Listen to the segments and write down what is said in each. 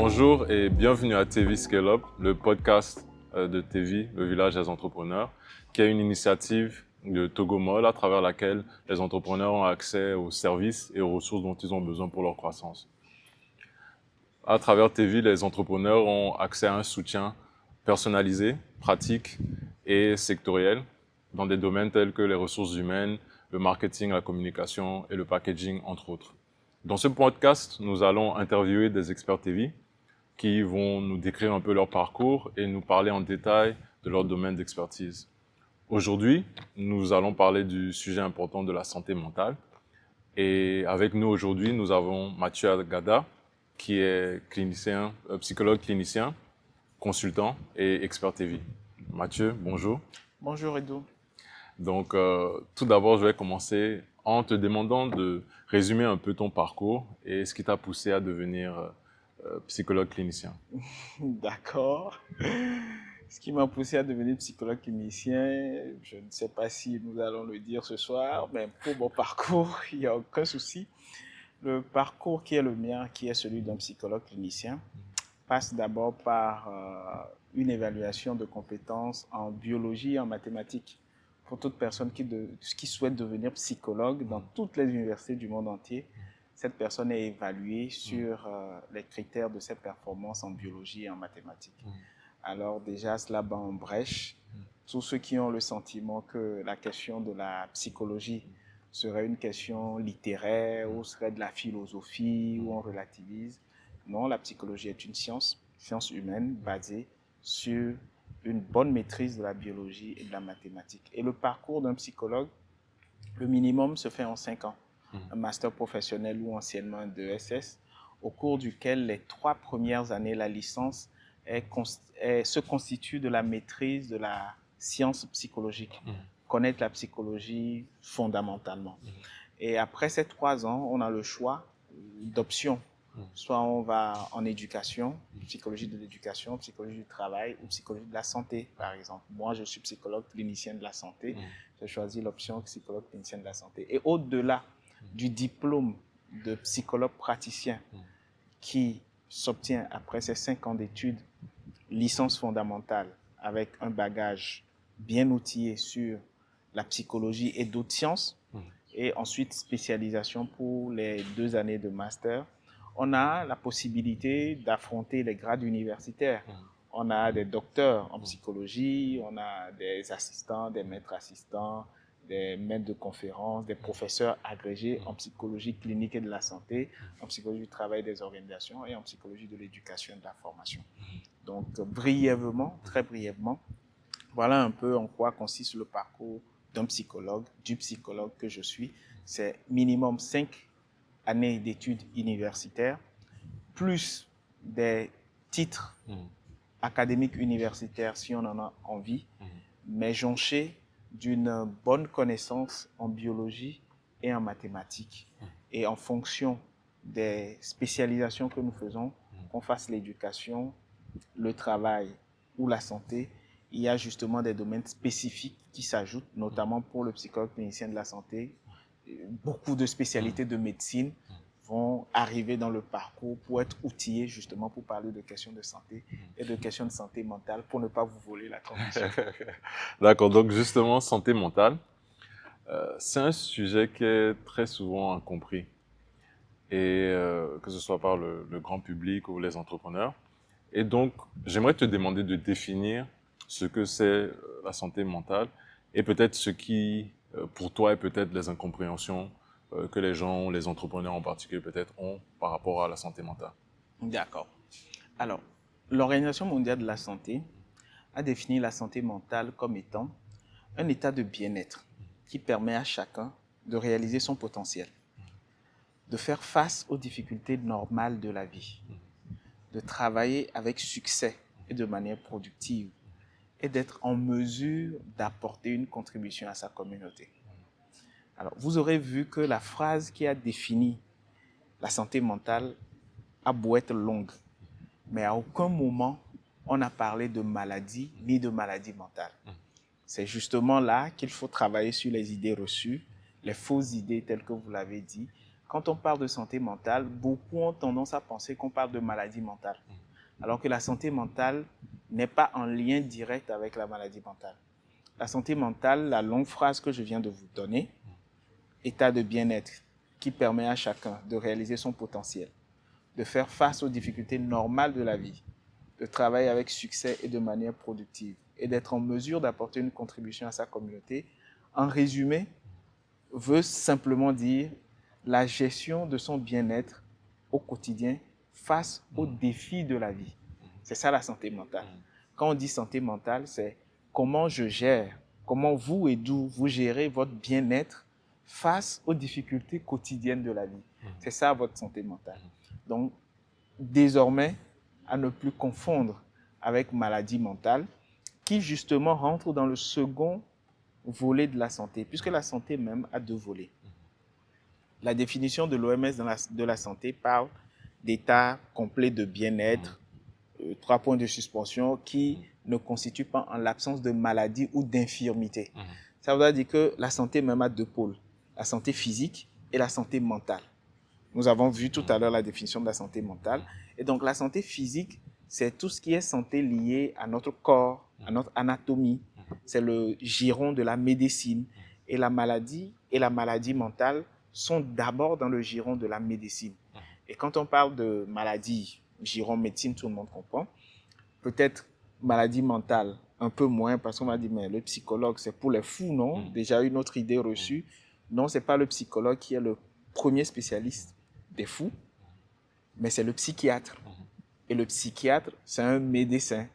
Bonjour et bienvenue à TV Scale Up, le podcast de TV, le village des entrepreneurs, qui est une initiative de Togomol à travers laquelle les entrepreneurs ont accès aux services et aux ressources dont ils ont besoin pour leur croissance. À travers TV, les entrepreneurs ont accès à un soutien personnalisé, pratique et sectoriel dans des domaines tels que les ressources humaines, le marketing, la communication et le packaging, entre autres. Dans ce podcast, nous allons interviewer des experts TV qui vont nous décrire un peu leur parcours et nous parler en détail de leur domaine d'expertise. Aujourd'hui, nous allons parler du sujet important de la santé mentale. Et avec nous aujourd'hui, nous avons Mathieu Agada, qui est clinicien, psychologue clinicien, consultant et expert TV. Mathieu, bonjour. Bonjour Edo. Donc, tout d'abord, je vais commencer en te demandant de résumer un peu ton parcours et ce qui t'a poussé à devenir psychologue clinicien. D'accord. Ce qui m'a poussé à devenir psychologue clinicien, je ne sais pas si nous allons le dire ce soir, mais pour mon parcours, il n'y a aucun souci. Le parcours qui est le mien, qui est celui d'un psychologue clinicien, passe d'abord par une évaluation de compétences en biologie et en mathématiques. Pour toute personne qui souhaite devenir psychologue dans toutes les universités du monde entier, cette personne est évaluée sur les critères de ses performances en biologie et en mathématiques. Alors déjà, cela bat en brèche tous ceux qui ont le sentiment que la question de la psychologie serait une question littéraire ou serait de la philosophie où on relativise. Non, la psychologie est une science humaine basée sur une bonne maîtrise de la biologie et de la mathématique. Et le parcours d'un psychologue, le minimum se fait en 5 ans. Un master professionnel ou anciennement un DESS, au cours duquel les 3 premières années, la licence se constitue de la maîtrise de la science psychologique, connaître la psychologie fondamentalement. Et après ces 3 ans, on a le choix d'options. Soit on va en éducation, psychologie de l'éducation, psychologie du travail ou psychologie de la santé, par exemple. Moi, je suis psychologue clinicien de la santé. J'ai choisi l'option psychologue clinicien de la santé. Et au-delà du diplôme de psychologue praticien qui s'obtient après ces 5 ans d'études, licence fondamentale avec un bagage bien outillé sur la psychologie et d'autres sciences, et ensuite spécialisation pour les 2 années de master, on a la possibilité d'affronter les grades universitaires. On a des docteurs en psychologie, on a des assistants, des maîtres assistants, des maîtres de conférences, des professeurs agrégés en psychologie clinique et de la santé, en psychologie du travail des organisations et en psychologie de l'éducation et de la formation. Donc, brièvement, très brièvement, voilà un peu en quoi consiste le parcours d'un psychologue, du psychologue que je suis. C'est minimum 5 années d'études universitaires, plus des titres académiques universitaires si on en a envie, mais jonchés d'une bonne connaissance en biologie et en mathématiques. Et en fonction des spécialisations que nous faisons, qu'on fasse l'éducation, le travail ou la santé, il y a justement des domaines spécifiques qui s'ajoutent, notamment pour le psychologue clinicien de la santé. Beaucoup de spécialités de médecine vont arriver dans le parcours pour être outillés justement pour parler de questions de santé et de questions de santé mentale pour ne pas vous voler la transition. D'accord, donc justement, santé mentale, c'est un sujet qui est très souvent incompris, et que ce soit par le grand public ou les entrepreneurs. Et donc, j'aimerais te demander de définir ce que c'est la santé mentale et peut-être ce qui, pour toi, est peut-être les incompréhensions que les gens, les entrepreneurs en particulier, peut-être ont par rapport à la santé mentale. D'accord. Alors, l'Organisation mondiale de la santé a défini la santé mentale comme étant un état de bien-être qui permet à chacun de réaliser son potentiel, de faire face aux difficultés normales de la vie, de travailler avec succès et de manière productive et d'être en mesure d'apporter une contribution à sa communauté. Alors, vous aurez vu que la phrase qui a défini la santé mentale a beau être longue, mais à aucun moment on n'a parlé de maladie ni de maladie mentale. C'est justement là qu'il faut travailler sur les idées reçues, les fausses idées telles que vous l'avez dit, quand on parle de santé mentale, beaucoup ont tendance à penser qu'on parle de maladie mentale, alors que la santé mentale n'est pas en lien direct avec la maladie mentale. La santé mentale, la longue phrase que je viens de vous donner, état de bien-être qui permet à chacun de réaliser son potentiel, de faire face aux difficultés normales de la vie, de travailler avec succès et de manière productive, et d'être en mesure d'apporter une contribution à sa communauté, en résumé, veut simplement dire la gestion de son bien-être au quotidien face aux défis de la vie. C'est ça la santé mentale. Quand on dit santé mentale, c'est comment je gère, comment vous et vous gérez votre bien-être face aux difficultés quotidiennes de la vie. C'est ça votre santé mentale. Donc, désormais, à ne plus confondre avec maladie mentale, qui justement rentre dans le second volet de la santé, puisque la santé même a deux volets. La définition de l'OMS de la santé parle d'état complet de bien-être, 3 points de suspension, qui ne constituent pas en l'absence de maladie ou d'infirmité. Ça veut dire que la santé même a deux pôles, la santé physique et la santé mentale. Nous avons vu tout à l'heure la définition de la santé mentale. Et donc la santé physique, c'est tout ce qui est santé liée à notre corps, à notre anatomie. C'est le giron de la médecine. Et la maladie mentale sont d'abord dans le giron de la médecine. Et quand on parle de maladie, giron médecine, tout le monde comprend. Peut-être maladie mentale, un peu moins, parce qu'on m'a dit, mais le psychologue, c'est pour les fous, non? Déjà une autre idée reçue. Non, ce n'est pas le psychologue qui est le premier spécialiste des fous, mais c'est le psychiatre. Et le psychiatre, c'est un médecin.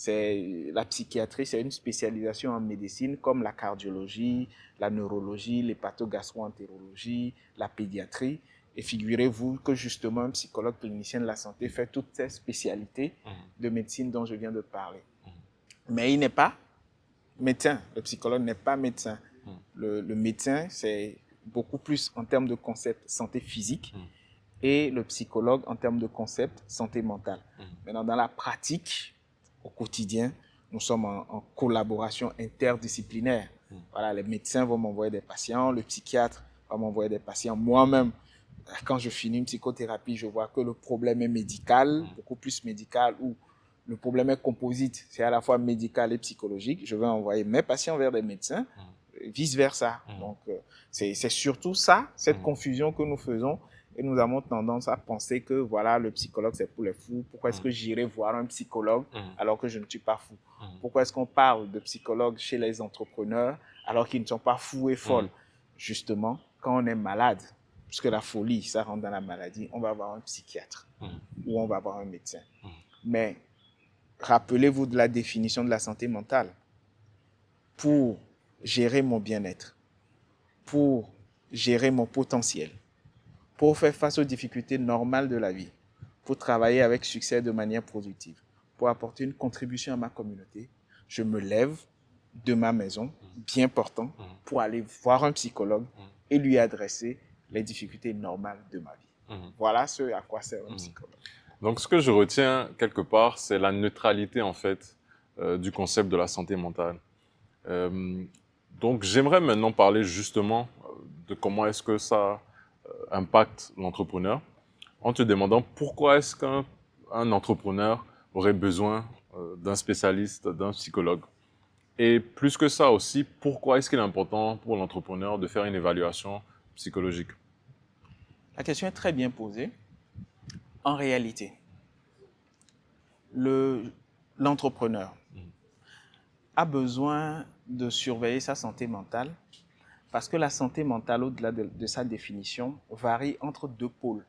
La psychiatrie, c'est une spécialisation en médecine comme la cardiologie, la neurologie, l'hépatogastro-entérologie, la pédiatrie. Et figurez-vous que justement, un psychologue clinicien de la santé fait toutes ces spécialités de médecine dont je viens de parler. Mais il n'est pas médecin. Le psychologue n'est pas médecin. Le médecin, c'est beaucoup plus en termes de concept santé physique et le psychologue en termes de concept santé mentale. Maintenant, dans la pratique, au quotidien, nous sommes en collaboration interdisciplinaire. Voilà, les médecins vont m'envoyer des patients, le psychiatre va m'envoyer des patients. Moi-même, quand je finis une psychothérapie, je vois que le problème est médical, beaucoup plus médical, ou le problème est composite, c'est à la fois médical et psychologique. Je vais envoyer mes patients vers des médecins, vice-versa. Donc, c'est surtout ça, cette confusion que nous faisons. Et nous avons tendance à penser que voilà, le psychologue, c'est pour les fous. Pourquoi est-ce que j'irai voir un psychologue alors que je ne suis pas fou? Pourquoi est-ce qu'on parle de psychologue chez les entrepreneurs alors qu'ils ne sont pas fous et folles? Justement, quand on est malade, puisque la folie, ça rentre dans la maladie, on va voir un psychiatre ou on va voir un médecin. Mais rappelez-vous de la définition de la santé mentale. Pour gérer mon bien-être, pour gérer mon potentiel, pour faire face aux difficultés normales de la vie, pour travailler avec succès de manière productive, pour apporter une contribution à ma communauté, je me lève de ma maison, bien portant, pour aller voir un psychologue et lui adresser les difficultés normales de ma vie. Voilà ce à quoi sert un psychologue. Donc, ce que je retiens quelque part, c'est la neutralité, en fait, du concept de la santé mentale. Donc, j'aimerais maintenant parler justement de comment est-ce que ça impacte l'entrepreneur, en te demandant pourquoi est-ce qu'un entrepreneur aurait besoin d'un spécialiste, d'un psychologue. Et plus que ça aussi, pourquoi est-ce qu'il est important pour l'entrepreneur de faire une évaluation psychologique? La question est très bien posée. En réalité, l'entrepreneur a besoin de surveiller sa santé mentale parce que la santé mentale, au-delà de sa définition, varie entre deux pôles.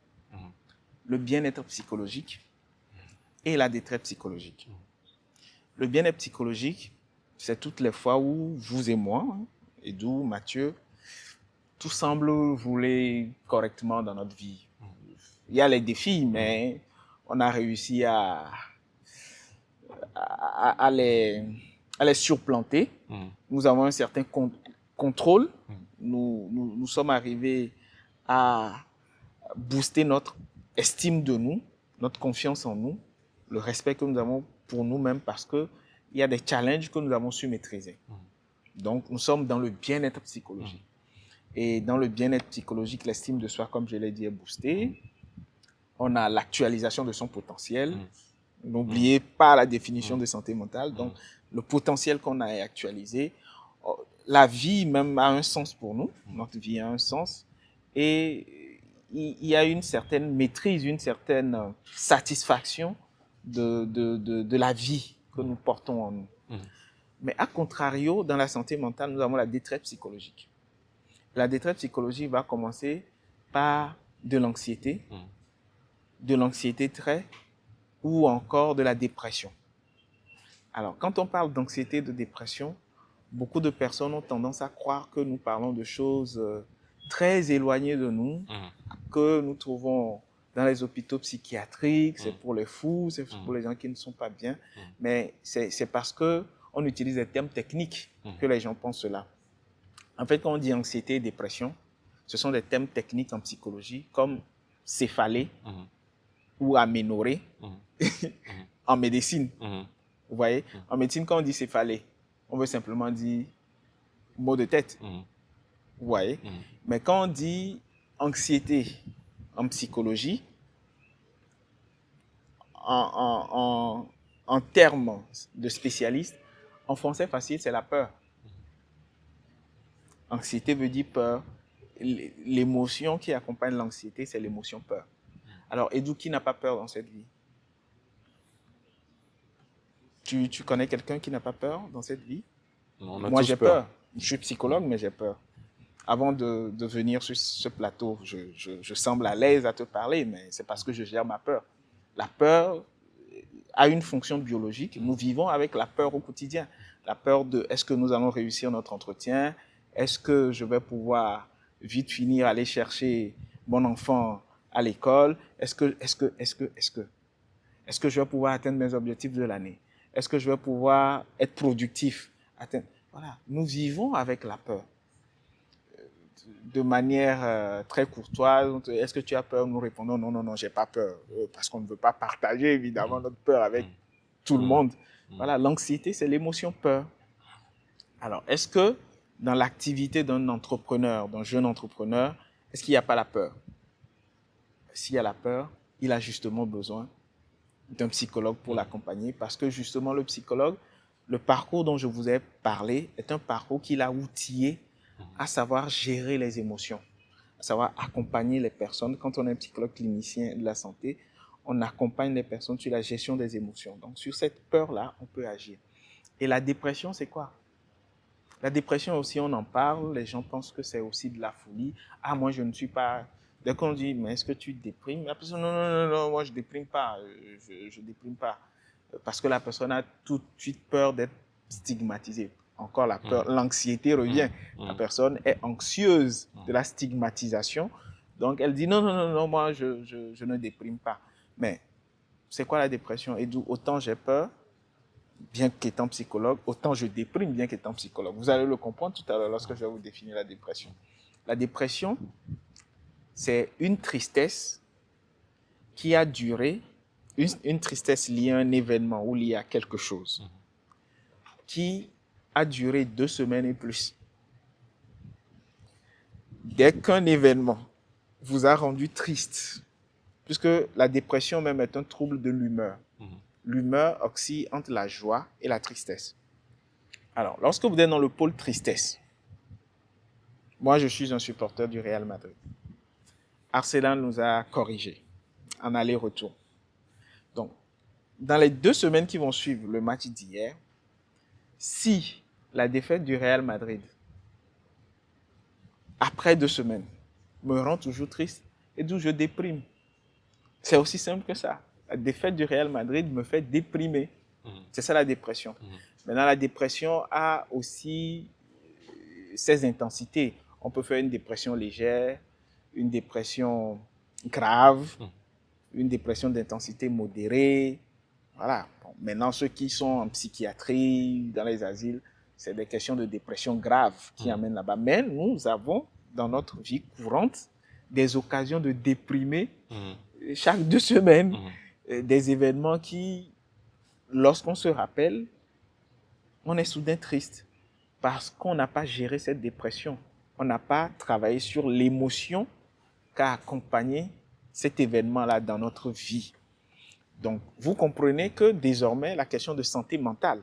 Le bien-être psychologique et la détresse psychologique. Le bien-être psychologique, c'est toutes les fois où vous et moi, et d'où Mathieu, tout semble rouler correctement dans notre vie. Il y a les défis, mais on a réussi à les surplanter. Nous avons un certain contrôle. Nous sommes arrivés à booster notre estime de nous, notre confiance en nous, le respect que nous avons pour nous-mêmes parce qu'il y a des challenges que nous avons su maîtriser. Donc, nous sommes dans le bien-être psychologique. Et dans le bien-être psychologique, l'estime de soi, comme je l'ai dit, est boostée. On a l'actualisation de son potentiel. N'oubliez pas la définition de santé mentale. Donc, le potentiel qu'on a est actualisé. La vie même a un sens pour nous. Notre vie a un sens. Et il y a une certaine maîtrise, une certaine satisfaction de la vie que nous portons en nous. Mais à contrario, dans la santé mentale, nous avons la détresse psychologique. La détresse psychologique va commencer par de l'anxiété très, ou encore de la dépression. Alors, quand on parle d'anxiété, de dépression, beaucoup de personnes ont tendance à croire que nous parlons de choses très éloignées de nous, que nous trouvons dans les hôpitaux psychiatriques, c'est pour les fous, c'est pour les gens qui ne sont pas bien. Mais c'est parce qu'on utilise des termes techniques que les gens pensent cela. En fait, quand on dit anxiété et dépression, ce sont des termes techniques en psychologie comme céphalée ou aménorrhée en médecine. Vous voyez, en médecine, quand on dit céphalée, on veut simplement dire maux de tête. Vous voyez, mais quand on dit anxiété en psychologie, en termes de spécialistes, en français facile, c'est la peur. Anxiété veut dire peur. L'émotion qui accompagne l'anxiété, c'est l'émotion peur. Alors, Edou, qui n'a pas peur dans cette vie? Tu connais quelqu'un qui n'a pas peur dans cette vie? Non, on a Moi, tous j'ai peur. peur. Je suis psychologue, mais j'ai peur. Avant de venir sur ce plateau, je semble à l'aise à te parler, mais c'est parce que je gère ma peur. La peur a une fonction biologique. Nous vivons avec la peur au quotidien. La peur de est-ce que nous allons réussir notre entretien? Est-ce que je vais pouvoir vite finir, aller chercher mon enfant à l'école? Est-ce que je vais pouvoir atteindre mes objectifs de l'année? Est-ce que je vais pouvoir être productif? Voilà, nous vivons avec la peur. De manière très courtoise, est-ce que tu as peur? Nous répondons non, j'ai pas peur. Parce qu'on ne veut pas partager évidemment notre peur avec tout le monde. Voilà, l'anxiété, c'est l'émotion peur. Alors, est-ce que dans l'activité d'un entrepreneur, d'un jeune entrepreneur, est-ce qu'il n'y a pas la peur? S'il y a la peur, il a justement besoin d'un psychologue pour l'accompagner parce que justement le psychologue, le parcours dont je vous ai parlé est un parcours qui l'a outillé à savoir gérer les émotions, à savoir accompagner les personnes. Quand on est un psychologue clinicien de la santé, on accompagne les personnes sur la gestion des émotions. Donc sur cette peur-là, on peut agir. Et la dépression, c'est quoi? La dépression aussi, on en parle, les gens pensent que c'est aussi de la folie. Ah, moi je ne suis pas... Dès qu'on dit, mais est-ce que tu déprimes? La personne, non, moi je ne déprime pas, je déprime pas. Parce que la personne a tout de suite peur d'être stigmatisée. Encore la peur, l'anxiété revient. La personne est anxieuse de la stigmatisation. Donc elle dit, non, moi je ne déprime pas. Mais c'est quoi la dépression? Et d'où autant j'ai peur, bien qu'étant psychologue, autant je déprime, bien qu'étant psychologue. Vous allez le comprendre tout à l'heure lorsque je vais vous définir la dépression. La dépression, c'est une tristesse qui a duré, une tristesse liée à un événement ou liée à quelque chose, qui a duré 2 semaines et plus. Dès qu'un événement vous a rendu triste, puisque la dépression même est un trouble de l'humeur. L'humeur oscille entre la joie et la tristesse. Alors, lorsque vous êtes dans le pôle tristesse, moi je suis un supporter du Real Madrid. Arsenal nous a corrigés en aller-retour. Donc, dans les 2 semaines qui vont suivre le match d'hier, si la défaite du Real Madrid, après 2 semaines, me rend toujours triste, et d'où je déprime. C'est aussi simple que ça. La défaite du Real Madrid me fait déprimer. C'est ça la dépression. Maintenant, la dépression a aussi ses intensités. On peut faire une dépression légère, une dépression grave, une dépression d'intensité modérée. Voilà. Bon, maintenant, ceux qui sont en psychiatrie, dans les asiles, c'est des questions de dépression grave qui amènent là-bas. Mais nous avons, dans notre vie courante, des occasions de déprimer chaque 2 semaines, des événements qui, lorsqu'on se rappelle, on est soudain triste parce qu'on n'a pas géré cette dépression. on n'a pas travaillé sur l'émotion qu'a accompagné cet événement-là dans notre vie. Donc, vous comprenez que désormais, la question de santé mentale,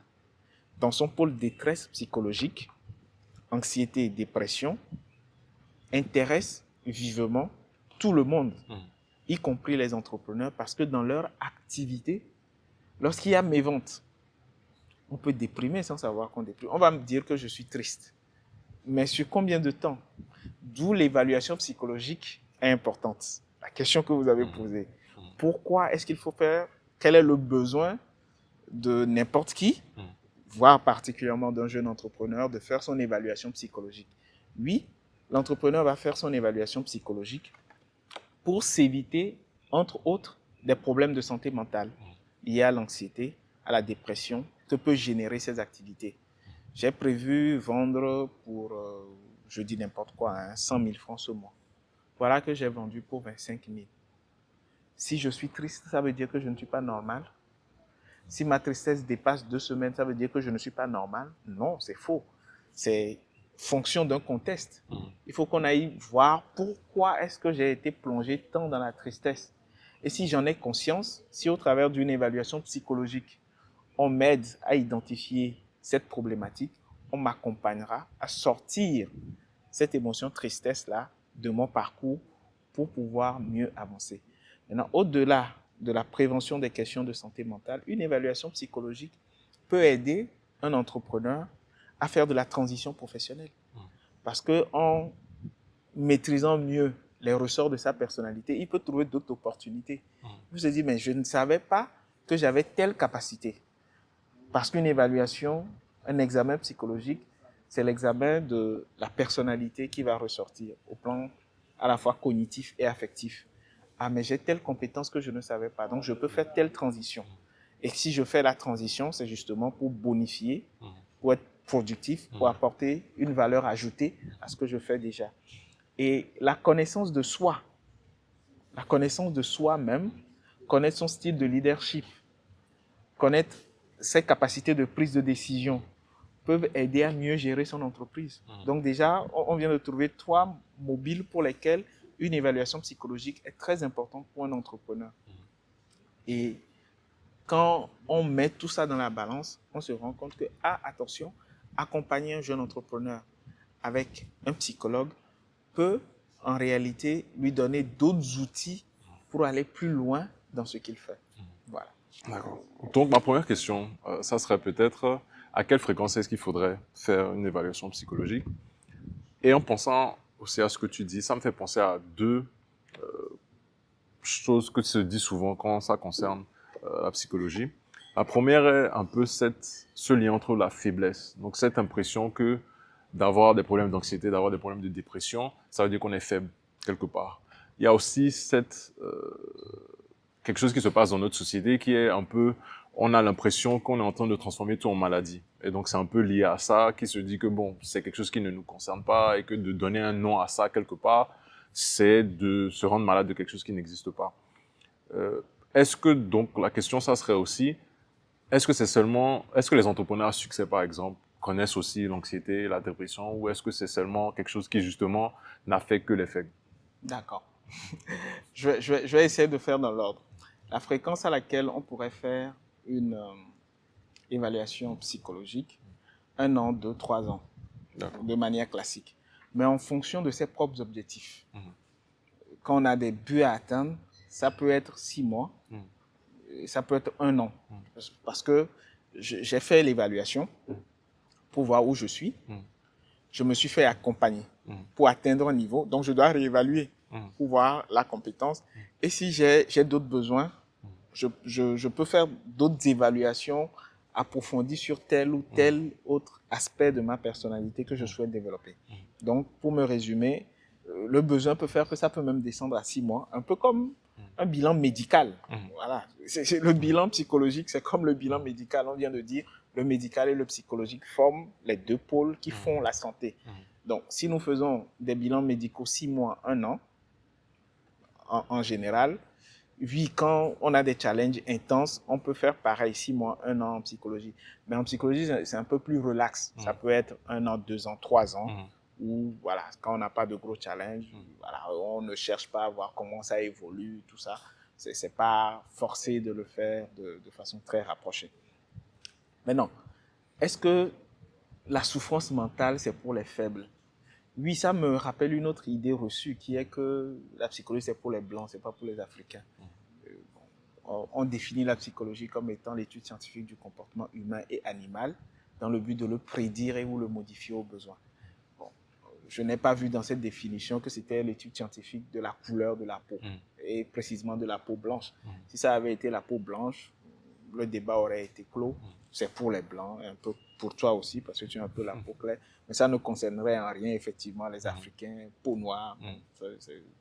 dans son pôle détresse psychologique, anxiété et dépression, intéresse vivement tout le monde, y compris les entrepreneurs, parce que dans leur activité, lorsqu'il y a mévente, on peut déprimer sans savoir qu'on déprime. On va me dire que je suis triste. Mais sur combien de temps? D'où l'évaluation psychologique est importante. La question que vous avez posée. Pourquoi est-ce qu'il faut faire? Quel est le besoin de n'importe qui, voire particulièrement d'un jeune entrepreneur, de faire son évaluation psychologique? Oui, l'entrepreneur va faire son évaluation psychologique pour s'éviter, entre autres, des problèmes de santé mentale liés à l'anxiété, à la dépression que peut générer ces activités. J'ai prévu vendre pour, je dis n'importe quoi, 100 000 francs ce mois. Voilà que j'ai vendu pour 25 000. Si je suis triste, ça veut dire que je ne suis pas normal. Si ma tristesse dépasse 2 semaines, ça veut dire que je ne suis pas normal. Non, c'est faux. C'est fonction d'un contexte. Il faut qu'on aille voir pourquoi est-ce que j'ai été plongé tant dans la tristesse. Et si j'en ai conscience, si au travers d'une évaluation psychologique, on m'aide à identifier cette problématique, on m'accompagnera à sortir cette émotion tristesse-là de mon parcours pour pouvoir mieux avancer. Maintenant, au-delà de la prévention des questions de santé mentale, une évaluation psychologique peut aider un entrepreneur à faire de la transition professionnelle. Parce qu'en maîtrisant mieux les ressorts de sa personnalité, il peut trouver d'autres opportunités. Il se dit, mais je ne savais pas que j'avais telle capacité. Parce qu'une évaluation, un examen psychologique, c'est l'examen de la personnalité qui va ressortir au plan à la fois cognitif et affectif. Ah, mais j'ai telle compétence que je ne savais pas, donc je peux faire telle transition. Et si je fais la transition, c'est justement pour bonifier, pour être productif, pour apporter une valeur ajoutée à ce que je fais déjà. Et la connaissance de soi-même, connaître son style de leadership, connaître ses capacités de prise de décision, peuvent aider à mieux gérer son entreprise. Donc déjà, on vient de trouver 3 mobiles pour lesquels une évaluation psychologique est très importante pour un entrepreneur. Et quand on met tout ça dans la balance, on se rend compte que, attention, accompagner un jeune entrepreneur avec un psychologue peut en réalité lui donner d'autres outils pour aller plus loin dans ce qu'il fait. Voilà. D'accord. Donc, ma première question, ça serait peut-être à quelle fréquence est-ce qu'il faudrait faire une évaluation psychologique? Et en pensant aussi à ce que tu dis, ça me fait penser à 2 choses que se dit souvent quand ça concerne la psychologie. La première est un peu ce lien entre la faiblesse. Donc, cette impression que d'avoir des problèmes d'anxiété, d'avoir des problèmes de dépression, ça veut dire qu'on est faible quelque part. Il y a aussi quelque chose qui se passe dans notre société qui est un peu, on a l'impression qu'on est en train de transformer tout en maladie. Et donc, c'est un peu lié à ça, qui se dit que bon, c'est quelque chose qui ne nous concerne pas et que de donner un nom à ça quelque part, c'est de se rendre malade de quelque chose qui n'existe pas. Est-ce que, donc, la question, ça serait aussi, est-ce que les entrepreneurs à succès, par exemple, connaissent aussi l'anxiété, la dépression, ou est-ce que c'est seulement quelque chose qui, justement, n'a fait que les faibles? D'accord. Je vais essayer de faire dans l'ordre. La fréquence à laquelle on pourrait faire une évaluation psychologique, 1 an, 2, 3 ans, de manière classique, mais en fonction de ses propres objectifs. Quand on a des buts à atteindre, ça peut être 6 mois, ça peut être 1 an, parce que j'ai fait l'évaluation pour voir où je suis, je me suis fait accompagner pour atteindre un niveau, donc je dois réévaluer pour voir la compétence. Et si j'ai d'autres besoins, je peux faire d'autres évaluations approfondies sur tel ou tel autre aspect de ma personnalité que je souhaite développer. Donc, pour me résumer, le besoin peut faire que ça peut même descendre à 6 mois, un peu comme un bilan médical. Voilà. Le bilan psychologique, c'est comme le bilan médical. On vient de dire, le médical et le psychologique forment les 2 pôles qui font la santé. Donc, si nous faisons des bilans médicaux 6 mois, 1 an, en général, oui, quand on a des challenges intenses, on peut faire pareil, 6 mois, 1 an en psychologie. Mais en psychologie, c'est un peu plus relax. Ça peut être 1 an, 2 ans, 3 ans, où, voilà, quand on n'a pas de gros challenge, voilà, on ne cherche pas à voir comment ça évolue, tout ça. C'est pas forcé de le faire de façon très rapprochée. Maintenant, est-ce que la souffrance mentale, c'est pour les faibles? Oui, ça me rappelle une autre idée reçue qui est que la psychologie, c'est pour les Blancs, c'est pas pour les Africains. On définit la psychologie comme étant l'étude scientifique du comportement humain et animal dans le but de le prédire et ou le modifier au besoin. Bon, je n'ai pas vu dans cette définition que c'était l'étude scientifique de la couleur de la peau, et précisément de la peau blanche. Si ça avait été la peau blanche, le débat aurait été clos. C'est pour les Blancs, un peu pour toi aussi, parce que tu as un peu la peau claire. Mais ça ne concernerait en rien, effectivement, les Africains, peau noire,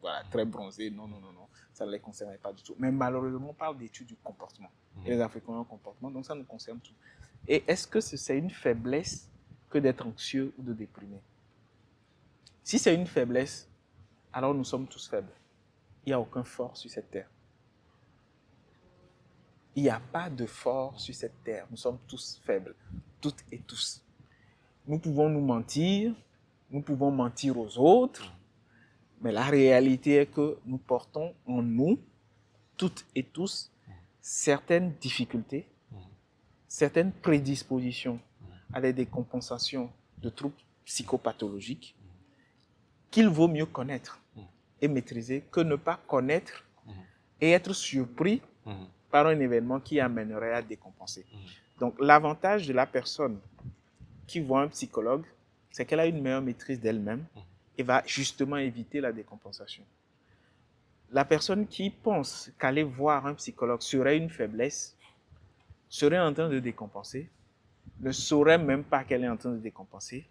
voilà, très bronzés. Non, non, non, non. Ça ne les concernerait pas du tout. Mais malheureusement, on parle d'études du comportement. Et les Africains ont un comportement, donc ça nous concerne tout. Et est-ce que c'est une faiblesse que d'être anxieux ou de déprimé? Si c'est une faiblesse, alors nous sommes tous faibles. Il n'y a aucun fort sur cette terre. Il n'y a pas de fort sur cette terre. Nous sommes tous faibles, toutes et tous. Nous pouvons nous mentir aux autres, mais la réalité est que nous portons en nous, toutes et tous, certaines difficultés, certaines prédispositions à des décompensations de troubles psychopathologiques qu'il vaut mieux connaître et maîtriser que ne pas connaître et être surpris par un événement qui amènerait à décompenser. Donc, l'avantage de la personne qui voit un psychologue, c'est qu'elle a une meilleure maîtrise d'elle-même et va justement éviter la décompensation. La personne qui pense qu'aller voir un psychologue serait une faiblesse, serait en train de décompenser, ne saurait même pas qu'elle est en train de décompenser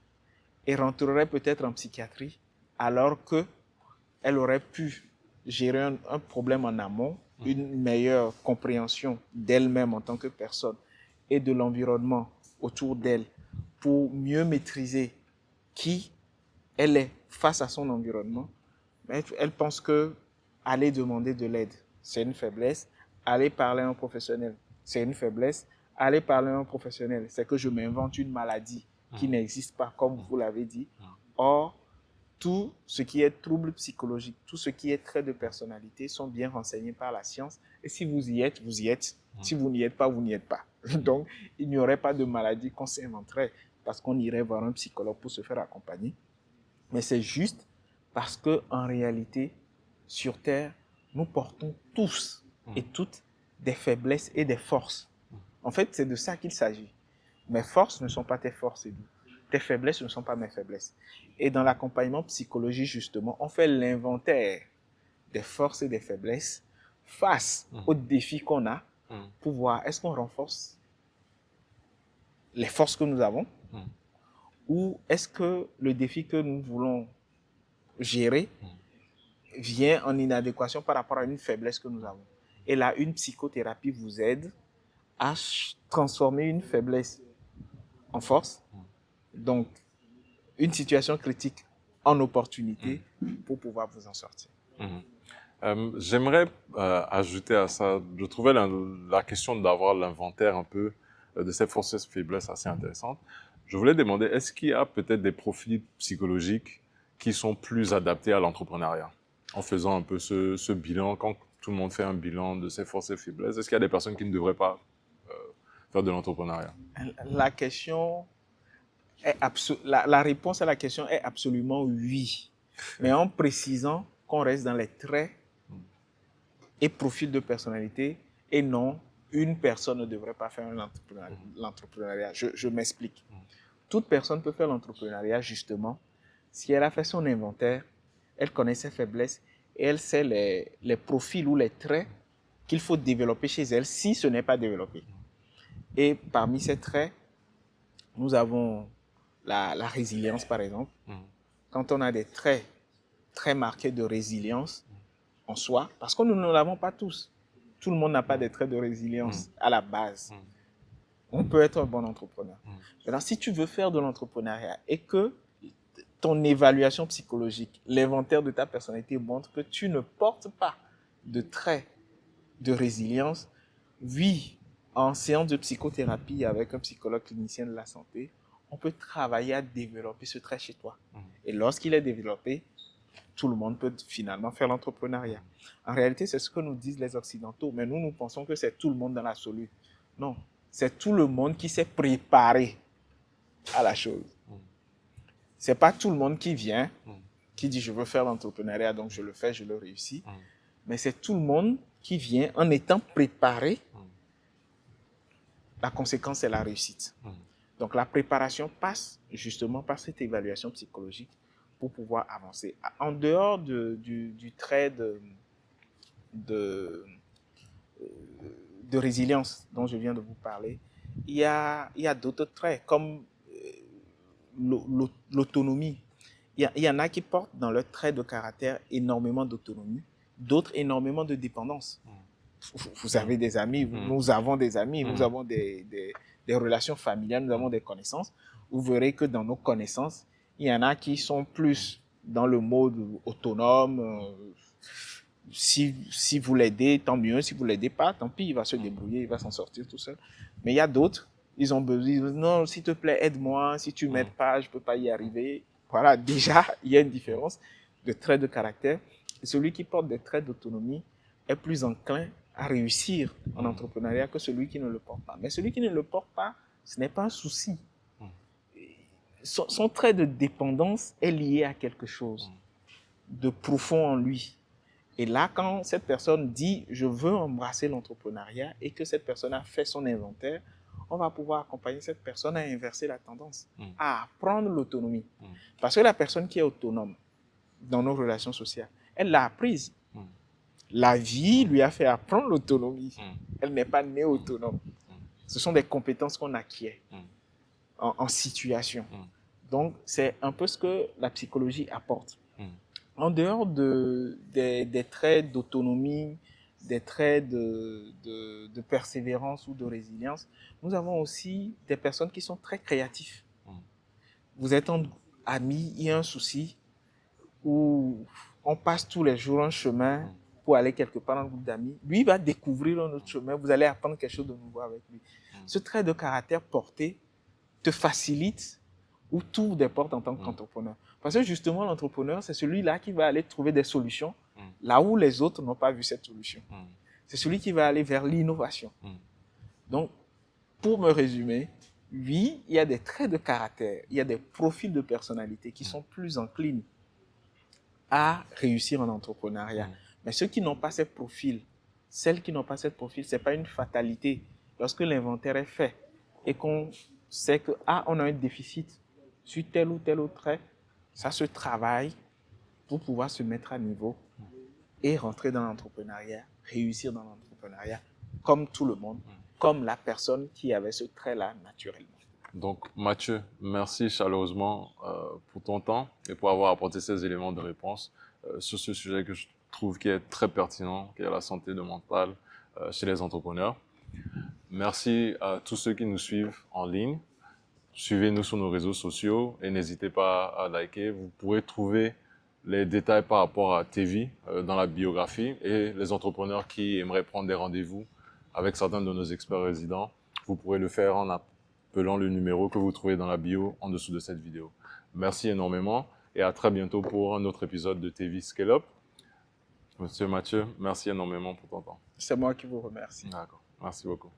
et rentrerait peut-être en psychiatrie alors qu'elle aurait pu gérer un problème en amont, une meilleure compréhension d'elle-même en tant que personne et de l'environnement autour d'elle pour mieux maîtriser qui elle est face à son environnement. Mais elle pense que aller demander de l'aide, c'est une faiblesse. Aller parler à un professionnel, c'est une faiblesse. Aller parler à un professionnel, c'est que je m'invente une maladie qui n'existe pas, comme vous l'avez dit. Or, tout ce qui est trouble psychologique, tout ce qui est trait de personnalité sont bien renseignés par la science. Et si vous y êtes, vous y êtes. Si vous n'y êtes pas, vous n'y êtes pas. Donc, il n'y aurait pas de maladie qu'on s'inventerait parce qu'on irait voir un psychologue pour se faire accompagner. Mais c'est juste parce qu'en réalité, sur Terre, nous portons tous et toutes des faiblesses et des forces. En fait, c'est de ça qu'il s'agit. Mes forces ne sont pas tes forces, Edu. Tes faiblesses ne sont pas mes faiblesses. Et dans l'accompagnement psychologique, justement, on fait l'inventaire des forces et des faiblesses face aux défis qu'on a pour voir est-ce qu'on renforce les forces que nous avons ou est-ce que le défi que nous voulons gérer vient en inadéquation par rapport à une faiblesse que nous avons. Et là, une psychothérapie vous aide à transformer une faiblesse en force. Donc, une situation critique en opportunité pour pouvoir vous en sortir. J'aimerais ajouter à ça, je trouvais la question d'avoir l'inventaire un peu de ces forces et faiblesses assez intéressante. Je voulais demander, est-ce qu'il y a peut-être des profils psychologiques qui sont plus adaptés à l'entrepreneuriat? En faisant un peu ce bilan, quand tout le monde fait un bilan de ses forces et faiblesses, est-ce qu'il y a des personnes qui ne devraient pas faire de l'entrepreneuriat? La question est la réponse à la question est absolument oui. Mais en précisant qu'on reste dans les traits et profils de personnalité et non, une personne ne devrait pas faire l'entrepreneuriat. Je m'explique. Toute personne peut faire l'entrepreneuriat justement si elle a fait son inventaire, elle connaît ses faiblesses et elle sait les profils ou les traits qu'il faut développer chez elle si ce n'est pas développé. Et parmi ces traits, nous avons la résilience, par exemple. Quand on a des traits très marqués de résilience en soi, parce que nous ne l'avons pas tous. Tout le monde n'a pas des traits de résilience à la base. On peut être un bon entrepreneur. Maintenant, si tu veux faire de l'entrepreneuriat et que ton évaluation psychologique, l'inventaire de ta personnalité montre que tu ne portes pas de traits de résilience, oui, en séance de psychothérapie avec un psychologue clinicien de la santé, on peut travailler à développer ce trait chez toi Et lorsqu'il est développé, tout le monde peut finalement faire l'entrepreneuriat. En réalité, c'est ce que nous disent les Occidentaux, mais nous pensons que c'est tout le monde dans l'absolu. Non, c'est tout le monde qui s'est préparé à la chose. C'est pas tout le monde qui vient, qui dit je veux faire l'entrepreneuriat, donc je le fais, je le réussis. Mais c'est tout le monde qui vient en étant préparé. La conséquence, c'est la réussite. Donc la préparation passe justement par cette évaluation psychologique pour pouvoir avancer. En dehors du trait de résilience dont je viens de vous parler, il y a d'autres traits comme l'autonomie. Il y en a qui portent dans leur trait de caractère énormément d'autonomie, d'autres énormément de dépendance. Vous avez des amis, nous avons des amis, nous avons des relations familiales, nous avons des connaissances. Vous verrez que dans nos connaissances, il y en a qui sont plus dans le mode autonome. Si vous l'aidez, tant mieux. Si vous ne l'aidez pas, tant pis, il va se débrouiller, il va s'en sortir tout seul. Mais il y a d'autres, ils ont besoin, ils disent, non, s'il te plaît, aide-moi. Si tu ne m'aides pas, je ne peux pas y arriver. Voilà, déjà, il y a une différence de traits de caractère. Et celui qui porte des traits d'autonomie est plus enclin à réussir en entrepreneuriat que celui qui ne le porte pas. Mais celui qui ne le porte pas, ce n'est pas un souci. Son trait de dépendance est lié à quelque chose de profond en lui. Et là, quand cette personne dit « je veux embrasser l'entrepreneuriat » et que cette personne a fait son inventaire, on va pouvoir accompagner cette personne à inverser la tendance, à apprendre l'autonomie. Parce que la personne qui est autonome dans nos relations sociales, elle l'a apprise. La vie lui a fait apprendre l'autonomie. Elle n'est pas née autonome. Ce sont des compétences qu'on acquiert en situation. Donc, c'est un peu ce que la psychologie apporte. En dehors des traits d'autonomie, des traits de persévérance ou de résilience, nous avons aussi des personnes qui sont très créatives. Vous êtes amis, il y a un souci où on passe tous les jours un chemin pour aller quelque part dans le groupe d'amis. Lui va découvrir un autre chemin, vous allez apprendre quelque chose de nouveau avec lui. Ce trait de caractère porté te facilite ou t'ouvre des portes en tant qu'entrepreneur. Parce que justement, l'entrepreneur, c'est celui-là qui va aller trouver des solutions là où les autres n'ont pas vu cette solution. C'est celui qui va aller vers l'innovation. Donc, pour me résumer, oui, il y a des traits de caractère, il y a des profils de personnalité qui sont plus enclines à réussir en entrepreneuriat. Mais ceux qui n'ont pas ces profils, celles qui n'ont pas ce profil, ce n'est pas une fatalité. Lorsque l'inventaire est fait et qu'on sait que on a un déficit sur tel ou tel autre trait, ça se travaille pour pouvoir se mettre à niveau et rentrer dans l'entrepreneuriat, réussir dans l'entrepreneuriat, comme tout le monde, comme la personne qui avait ce trait-là naturellement. Donc Mathieu, merci chaleureusement pour ton temps et pour avoir apporté ces éléments de réponse sur ce sujet que je trouve qui est très pertinent, qui est la santé mentale chez les entrepreneurs. Merci à tous ceux qui nous suivent en ligne. Suivez-nous sur nos réseaux sociaux et n'hésitez pas à liker. Vous pourrez trouver les détails par rapport à TV dans la biographie et les entrepreneurs qui aimeraient prendre des rendez-vous avec certains de nos experts résidents. Vous pourrez le faire en appelant le numéro que vous trouvez dans la bio en dessous de cette vidéo. Merci énormément et à très bientôt pour un autre épisode de TV Scale Up. Monsieur Mathieu, merci énormément pour ton temps. C'est moi qui vous remercie. D'accord, merci beaucoup.